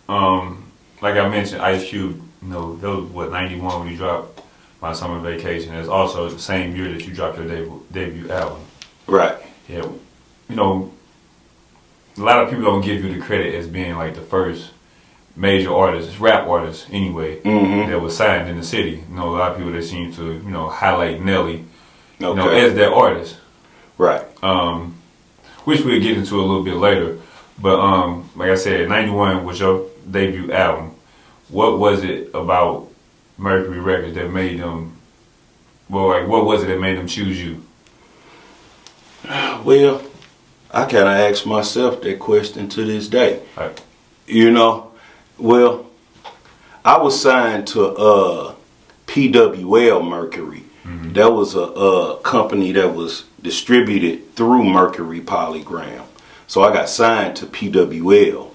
like I mentioned, Ice Cube, you know, that was what, 91 when you dropped My Summer Vacation. It's also the same year that you dropped your debut album. Right. Yeah. You know, a lot of people don't give you the credit as being like the first major artist, rap artist anyway, that was signed in the city. You know, a lot of people that seem to, you know, highlight Nelly, you know, as their artist. Right. Which we'll get into a little bit later. But like I said, 91 was your debut album. What was it about Mercury Records that made them, well, like, what was it that made them choose you? Well, I kind of ask myself that question to this day. Right. You know, well, I was signed to PWL Mercury. That was a company that was distributed through Mercury Polygram. So I got signed to PWL,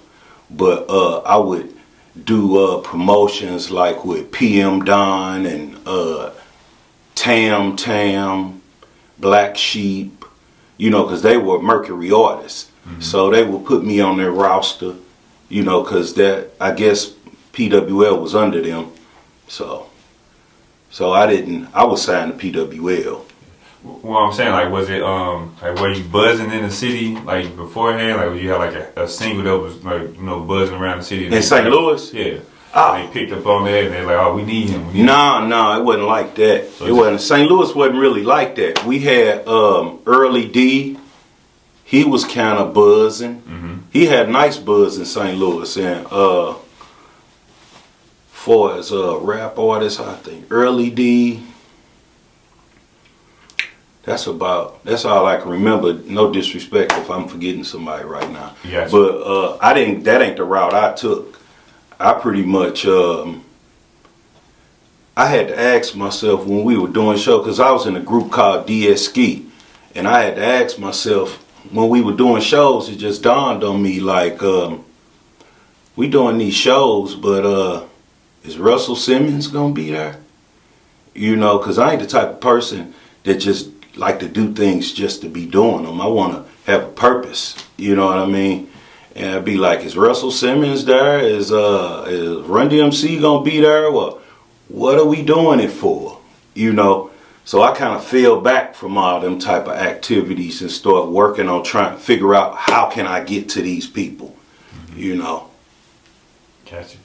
but I would do promotions like with PM Don and Tam Tam, Black Sheep, you know, because they were Mercury artists. So they would put me on their roster, you know, because that, I guess PWL was under them. So I was signed to PWL. Well, I'm saying, like, was it, like, were you buzzing in the city, like, beforehand? Like, you had, like, a single that was, like, you know, buzzing around the city? In St. Louis? Yeah. They picked up on that, and they're like, oh, we need him. No, it wasn't like that. So it wasn't. St. Louis wasn't really like that. We had Early D. He was kind of buzzing. He had nice buzz in St. Louis. And for as a rap artist, I think Early D. That's all I can remember. No disrespect if I'm forgetting somebody right now. Yes. But that ain't the route I took. I pretty much I had to ask myself when we were doing show, because I was in a group called DSK, and I had to ask myself when we were doing shows, it just dawned on me, like, we doing these shows, but is Russell Simmons gonna be there? You know, because I ain't the type of person that just like to do things just to be doing them. I want to have a purpose, you know what I mean? And I'd be like, is Russell Simmons there? Is Run DMC gonna be there? Well, what are we doing it for? You know? So I kind of fell back from all them type of activities and start working on trying to figure out how can I get to these people, you know? Gotcha.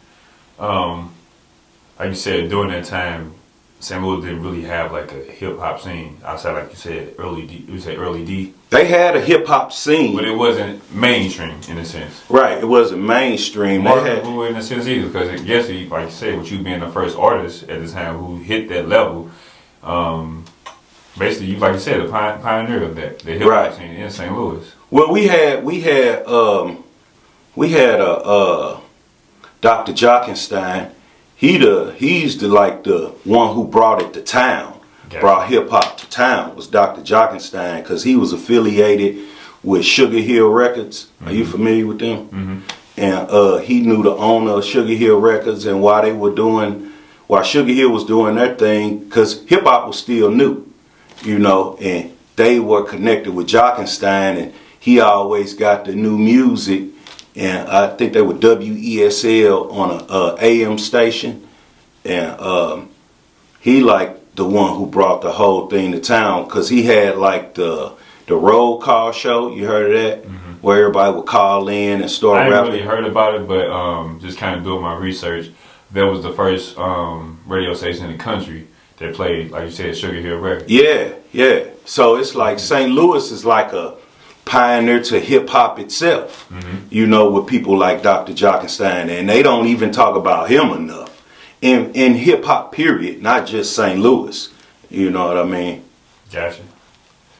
Like you said, during that time, St. Louis didn't really have like a hip hop scene outside, like you said, Early D. You say Early D. They had a hip hop scene, but it wasn't mainstream in a sense. Right, it wasn't mainstream. We were in a sense either, because I guess, like you said, with you being the first artist at the time who hit that level, basically, like you said, a pioneer of that, the hip hop scene in St. Louis. Well, we had Dr. Jockenstein. He's the one who brought it to town. Gotcha. Brought hip hop to town was Dr. Jockenstein, because he was affiliated with Sugar Hill Records. Are you familiar with them? And he knew the owner of Sugar Hill Records, and while Sugar Hill was doing their thing, because hip hop was still new, you know, and they were connected with Jockenstein, and he always got the new music. And I think they were WESL on a AM station, and he like the one who brought the whole thing to town, because he had like the roll call show. You heard of that? Where everybody would call in and start rapping. I ain't really heard about it, but just kind of doing my research, that was the first radio station in the country that played, like you said, Sugar Hill Records. Yeah. So it's like St. Louis is like a pioneer to hip hop itself, you know, with people like Dr. Jockenstein, and they don't even talk about him enough in hip hop period, not just St. Louis, you know what I mean? Gotcha.